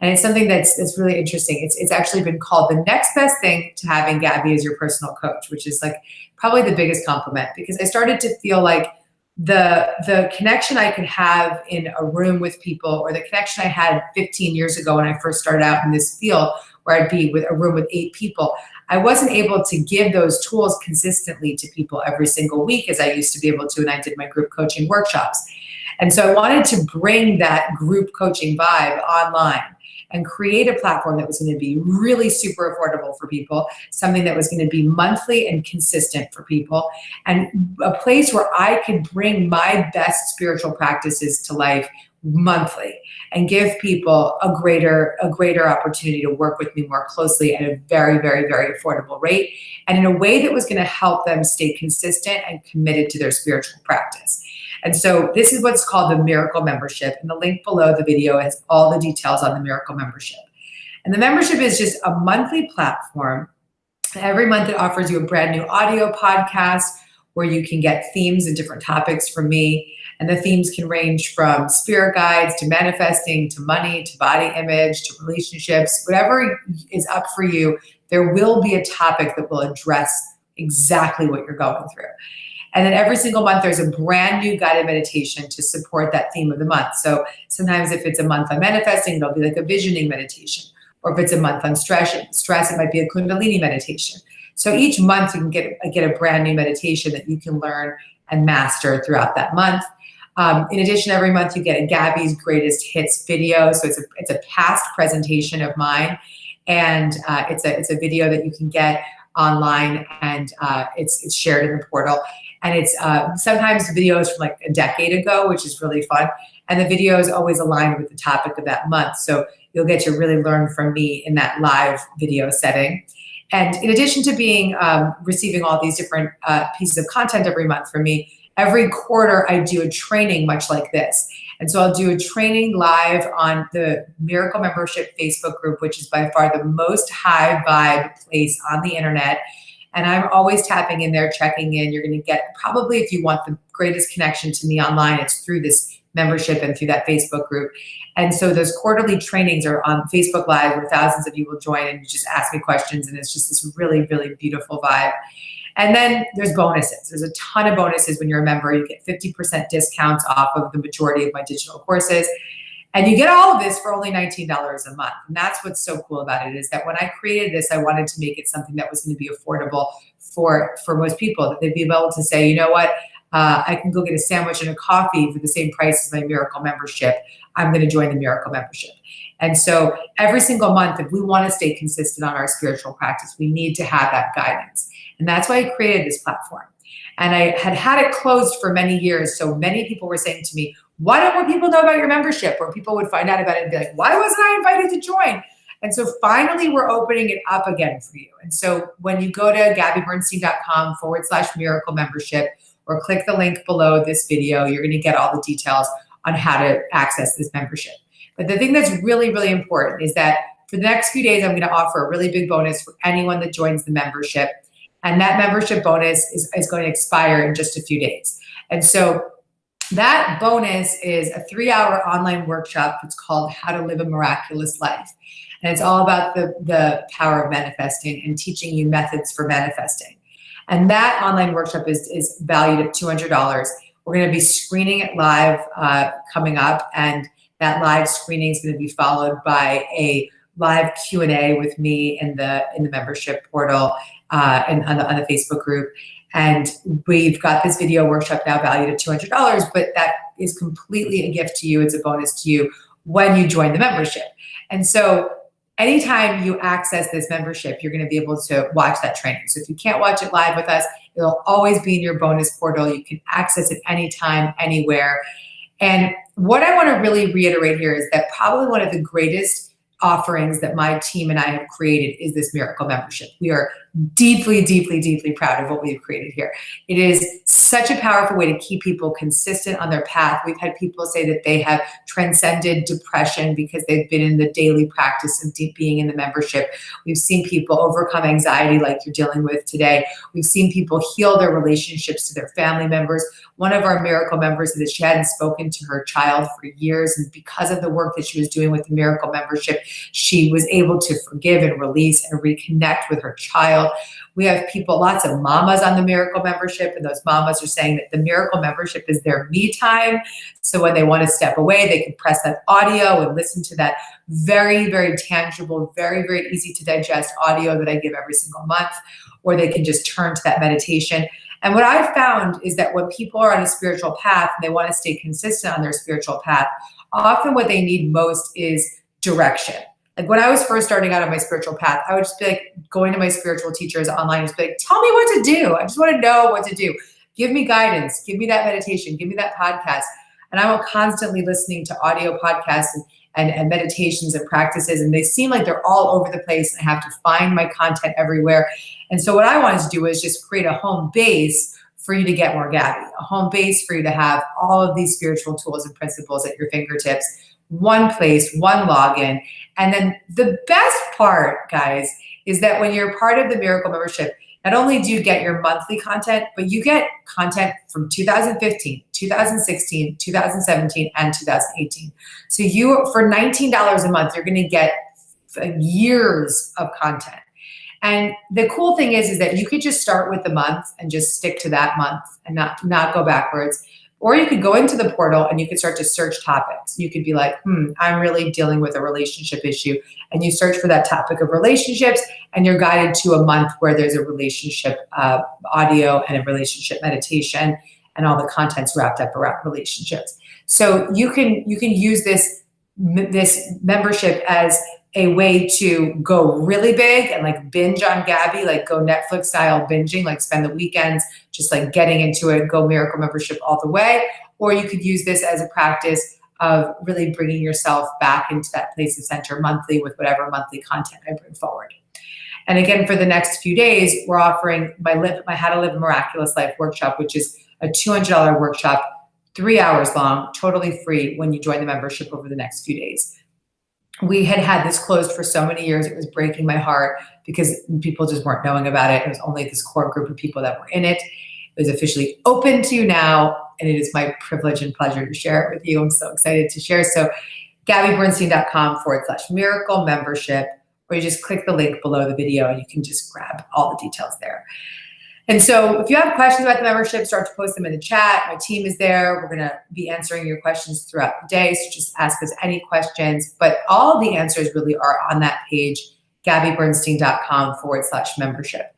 And it's something that's really interesting. It's actually been called the next best thing to having Gabby as your personal coach, which is like probably the biggest compliment, because I started to feel like the connection I could have in a room with people, or the connection I had 15 years ago when I first started out in this field, where I'd be with a room with 8 people, I wasn't able to give those tools consistently to people every single week as I used to be able to when I did my group coaching workshops. And so I wanted to bring that group coaching vibe online and create a platform that was going to be really super affordable for people, something that was going to be monthly and consistent for people, and a place where I could bring my best spiritual practices to life monthly and give people a greater opportunity to work with me more closely at a very, very, very affordable rate, and in a way that was going to help them stay consistent and committed to their spiritual practice. And so this is what's called the Miracle Membership. And the link below the video has all the details on the Miracle Membership. And the membership is just a monthly platform. Every month it offers you a brand new audio podcast where you can get themes and different topics from me. And the themes can range from spirit guides to manifesting, to money, to body image, to relationships, whatever is up for you. There will be a topic that will address exactly what you're going through. And then every single month, there's a brand new guided meditation to support that theme of the month. So sometimes if it's a month on manifesting, it'll be like a visioning meditation. Or if it's a month on stress, it might be a Kundalini meditation. So each month you can get a brand new meditation that you can learn and master throughout that month. In addition, every month you get a Gabby's Greatest Hits video. So it's a past presentation of mine. And it's a video that you can get online, and it's shared in the portal. And it's sometimes videos from like a decade ago, which is really fun. And the video is always aligned with the topic of that month. So you'll get to really learn from me in that live video setting. And in addition to being receiving all these different pieces of content every month from me, every quarter I do a training much like this. And so I'll do a training live on the Miracle Membership Facebook group, which is by far the most high vibe place on the internet. And I'm always tapping in there, checking in. You're going to get, probably if you want the greatest connection to me online, it's through this membership and through that Facebook group. And so those quarterly trainings are on Facebook Live, where thousands of you will join and you just ask me questions. And it's just this really, really beautiful vibe. And then there's bonuses. There's a ton of bonuses when you're a member. You get 50% discounts off of the majority of my digital courses. And you get all of this for only $19 a month. And that's what's so cool about it, is that when I created this, I wanted to make it something that was going to be affordable for most people, that they'd be able to say, you know what, I can go get a sandwich and a coffee for the same price as my Miracle Membership. I'm going to join the Miracle Membership. And so every single month, if we want to stay consistent on our spiritual practice, we need to have that guidance. And that's why I created this platform. And I had it closed for many years. So many people were saying to me, why don't more people know about your membership? Or people would find out about it and be like, why wasn't I invited to join? And so finally, we're opening it up again for you. And so when you go to GabbyBernstein.com/miracle membership, or click the link below this video, you're going to get all the details on how to access this membership. But the thing that's really, really important is that for the next few days, I'm going to offer a really big bonus for anyone that joins the membership. And that membership bonus is going to expire in just a few days. And so that bonus is a 3-hour online workshop. It's called How to Live a Miraculous Life. And it's all about the power of manifesting and teaching you methods for manifesting. And that online workshop is valued at $200. We're going to be screening it live coming up. And that live screening is going to be followed by a live Q&A with me in the membership portal and on the Facebook group. And we've got this video workshop now valued at $200, but that is completely a gift to you. It's a bonus to you when you join the membership. And so anytime you access this membership, you're going to be able to watch that training. So if you can't watch it live with us, it'll always be in your bonus portal. You can access it anytime, anywhere. And what I want to really reiterate here is that probably one of the greatest offerings that my team and I have created is this Miracle Membership. We are deeply, deeply, deeply proud of what we've created here. It is such a powerful way to keep people consistent on their path. We've had people say that they have transcended depression because they've been in the daily practice of being in the membership. We've seen people overcome anxiety like you're dealing with today. We've seen people heal their relationships to their family members. One of our Miracle members said that she hadn't spoken to her child for years, and because of the work that she was doing with the Miracle membership, she was able to forgive and release and reconnect with her child. We have people, lots of mamas on the Miracle membership, and those mamas are saying that the Miracle membership is their me time. So when they want to step away, they can press that audio and listen to that very, very tangible, very, very easy to digest audio that I give every single month, or they can just turn to that meditation. And what I've found is that when people are on a spiritual path and they want to stay consistent on their spiritual path, often what they need most is direction. Like when I was first starting out on my spiritual path, I would just be like going to my spiritual teachers online and just be like, tell me what to do. I just want to know what to do. Give me guidance. Give me that meditation. Give me that podcast. And I'm constantly listening to audio podcasts and meditations and practices, and they seem like they're all over the place, and I have to find my content everywhere. And so what I wanted to do was just create a home base for you to get more Gabby, a home base for you to have all of these spiritual tools and principles at your fingertips, one place, one login. And then the best part, guys, is that when you're part of the Miracle membership, not only do you get your monthly content, but you get content from 2015, 2016, 2017, and 2018. So you, for $19 a month, you're going to get years of content. And the cool thing is that you could just start with the month and just stick to that month and not go backwards. Or you could go into the portal and you could start to search topics. You could be like, I'm really dealing with a relationship issue. And you search for that topic of relationships, and you're guided to a month where there's a relationship audio and a relationship meditation, and all the content's wrapped up around relationships. So you can use this membership as a way to go really big and like binge on Gabby, like go Netflix style binging, like spend the weekends just like getting into it, go Miracle membership all the way. Or you could use this as a practice of really bringing yourself back into that place of center monthly with whatever monthly content I bring forward. And again, for the next few days, we're offering my How to Live a Miraculous Life workshop, which is a $200 workshop, 3 hours long, totally free when you join the membership over the next few days. We had this closed for so many years. It was breaking my heart because people just weren't knowing about it. It was only this core group of people that were in it. It is officially open to you now, and it is my privilege and pleasure to share it with you. I'm so excited to share. So GabbyBernstein.com/miracle membership, or you just click the link below the video and you can just grab all the details there. And so if you have questions about the membership, start to post them in the chat. My team is there. We're going to be answering your questions throughout the day. So just ask us any questions. But all the answers really are on that page, GabbyBernstein.com/membership.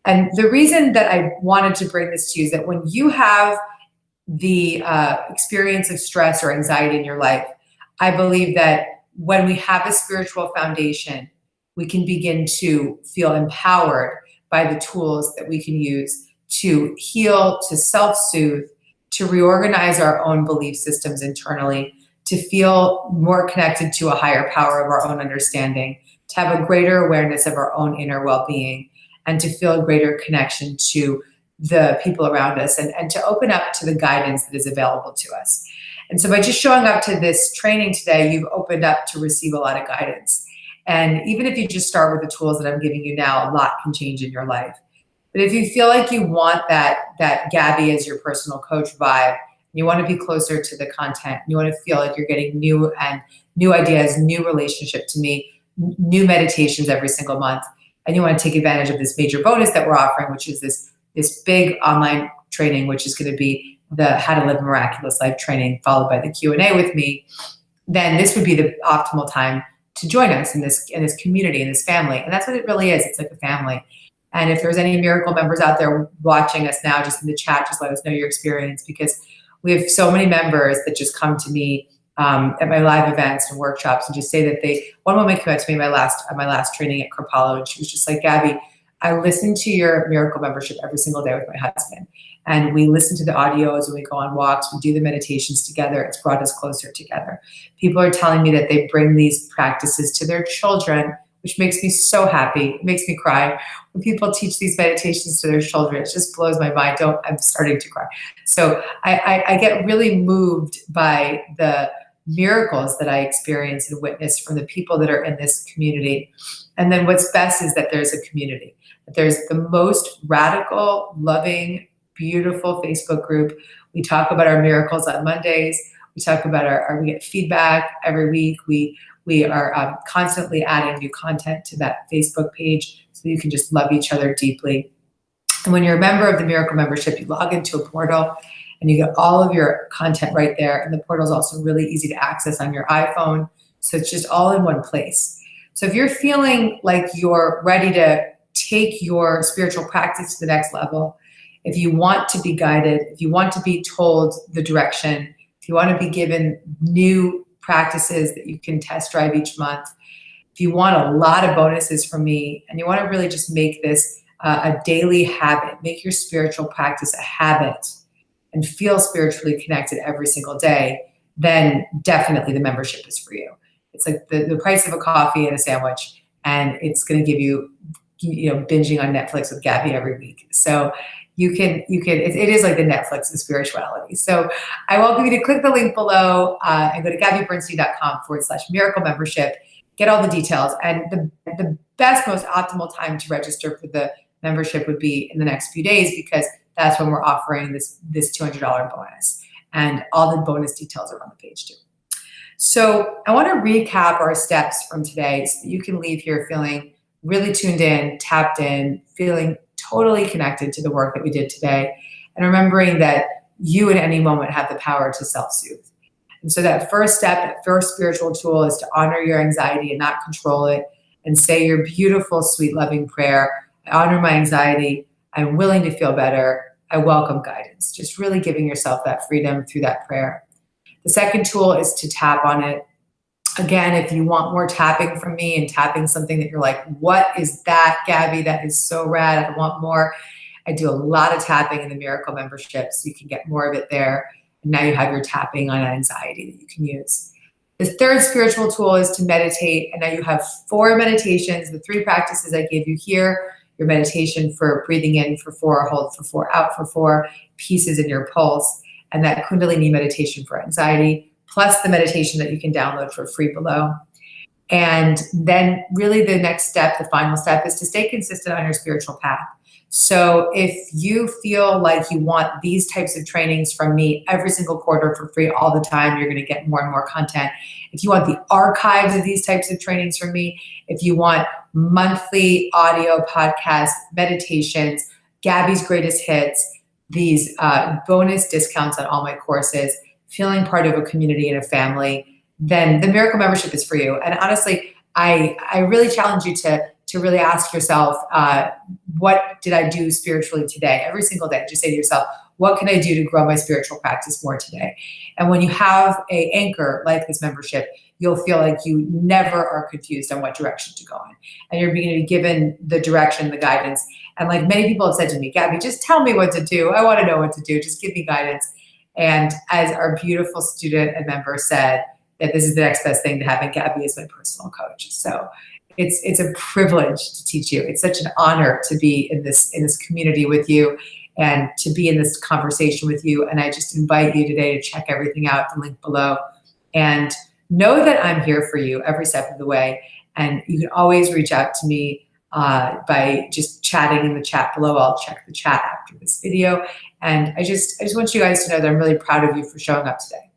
And the reason that I wanted to bring this to you is that when you have the experience of stress or anxiety in your life, I believe that when we have a spiritual foundation, we can begin to feel empowered by the tools that we can use to heal, to self-soothe, to reorganize our own belief systems internally, to feel more connected to a higher power of our own understanding, to have a greater awareness of our own inner well-being, and to feel a greater connection to the people around us, and to open up to the guidance that is available to us. And so by just showing up to this training today, you've opened up to receive a lot of guidance. And even if you just start with the tools that I'm giving you now, a lot can change in your life. But if you feel like you want that Gabby as your personal coach vibe, you want to be closer to the content, you want to feel like you're getting new ideas, new relationship to me, new meditations every single month, and you want to take advantage of this major bonus that we're offering, which is this big online training, which is going to be the How to Live a Miraculous Life training, followed by the Q&A with me, then this would be the optimal time to join us in this community, in this family. And that's what it really is. It's like a family. And if there's any Miracle members out there watching us now, just in the chat, just let us know your experience, because we have so many members that just come to me at my live events and workshops and just say that one woman came up to me at my last training at Kripalu, and she was just like, Gabby, I listen to your Miracle membership every single day with my husband. And we listen to the audios and we go on walks, we do the meditations together. It's brought us closer together. People are telling me that they bring these practices to their children which makes me so happy. It makes me cry. When people teach these meditations to their children, it just blows my mind. I'm starting to cry. So I get really moved by the miracles that I experience and witness from the people that are in this community. And then what's best is that there's a community, that there's the most radical, loving, beautiful Facebook group. We talk about our miracles on Mondays. We talk about we get feedback every week. We are constantly adding new content to that Facebook page so you can just love each other deeply. And when you're a member of the Miracle Membership, you log into a portal and you get all of your content right there. And the portal is also really easy to access on your iPhone. So it's just all in one place. So if you're feeling like you're ready to take your spiritual practice to the next level, if you want to be guided, if you want to be told the direction, if you want to be given new practices that you can test drive each month, if you want a lot of bonuses from me, and you want to really just make this a daily habit, make your spiritual practice a habit, and feel spiritually connected every single day, then definitely the membership is for you. It's like the price of a coffee and a sandwich, and it's going to give you, binging on Netflix with Gabby every week. So it is like the Netflix of spirituality. So I welcome you to click the link below and go to gabbybernstein.com/miracle membership, get all the details. And the best, most optimal time to register for the membership would be in the next few days, because that's when we're offering this $200 bonus. And all the bonus details are on the page too. So I want to recap our steps from today so that you can leave here feeling really tuned in, tapped in, feeling totally connected to the work that we did today, and remembering that you at any moment have the power to self-soothe. And so that first step, that first spiritual tool, is to honor your anxiety and not control it, and say your beautiful, sweet, loving prayer. I honor my anxiety. I'm willing to feel better. I welcome guidance. Just really giving yourself that freedom through that prayer. The second tool is to tap on it. Again, if you want more tapping from me and tapping something that you're like, what is that, Gabby? That is so rad. I want more. I do a lot of tapping in the Miracle Membership, so you can get more of it there. And now you have your tapping on anxiety that you can use. The third spiritual tool is to meditate. And now you have 4 meditations, the 3 practices I gave you here, your meditation for breathing in for 4, hold for 4, out for 4, pieces in your pulse, and that Kundalini meditation for anxiety, plus the meditation that you can download for free below. And then really the next step, the final step, is to stay consistent on your spiritual path. So if you feel like you want these types of trainings from me every single quarter for free all the time, you're going to get more and more content. If you want the archives of these types of trainings from me, if you want monthly audio podcasts, meditations, Gabby's greatest hits, these bonus discounts on all my courses, feeling part of a community and a family, then the Miracle Membership is for you. And honestly, I really challenge you to really ask yourself, what did I do spiritually today? Every single day, just say to yourself, what can I do to grow my spiritual practice more today? And when you have an anchor like this membership, you'll feel like you never are confused on what direction to go in. And you're going to be given the direction, the guidance. And like many people have said to me, Gabby, just tell me what to do. I want to know what to do. Just give me guidance. And as our beautiful student and member said, that this is the next best thing to having Gabby as my personal coach. So it's a privilege to teach you. It's such an honor to be in this community with you and to be in this conversation with you. And I just invite you today to check everything out, the link below, and know that I'm here for you every step of the way. And you can always reach out to me by just chatting in the chat below. I'll check the chat after this video. And I just want you guys to know that I'm really proud of you for showing up today.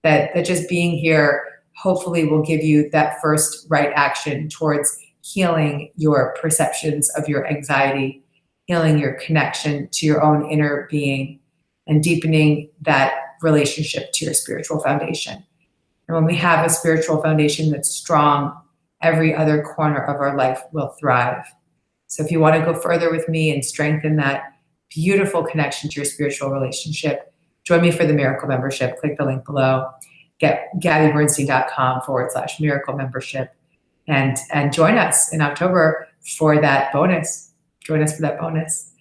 That just being here hopefully will give you that first right action towards healing your perceptions of your anxiety, healing your connection to your own inner being, and deepening that relationship to your spiritual foundation. And when we have a spiritual foundation that's strong, every other corner of our life will thrive. So if you want to go further with me and strengthen that beautiful connection to your spiritual relationship, join me for the Miracle Membership. Click the link below. Get gabbybernstein.com/miracle membership and join us in October for that bonus. Join us for that bonus.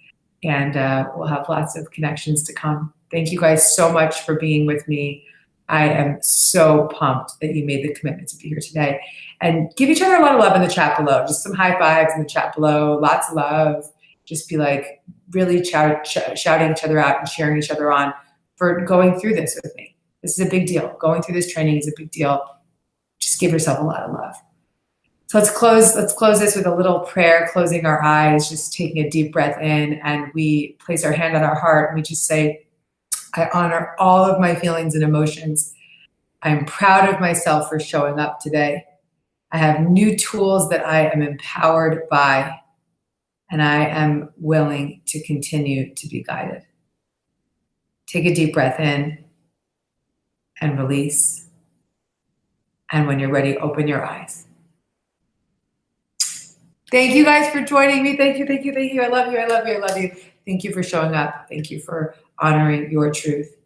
And we'll have lots of connections to come. Thank you guys so much for being with me. I am so pumped that you made the commitment to be here today. And give each other a lot of love in the chat below. Just some high fives in the chat below. Lots of love. Just be like really shouting each other out and cheering each other on for going through this with me. This is a big deal. Going through this training is a big deal. Just give yourself a lot of love. So let's close this with a little prayer, closing our eyes, just taking a deep breath in, and we place our hand on our heart and we just say, I honor all of my feelings and emotions. I'm proud of myself for showing up today. I have new tools that I am empowered by, and I am willing to continue to be guided. Take a deep breath in and release. And when you're ready, open your eyes. Thank you guys for joining me. Thank you, thank you, thank you. I love you, I love you, I love you. Thank you for showing up. Thank you for honoring your truth.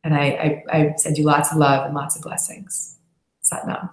And I send you lots of love and lots of blessings. Sat Nam.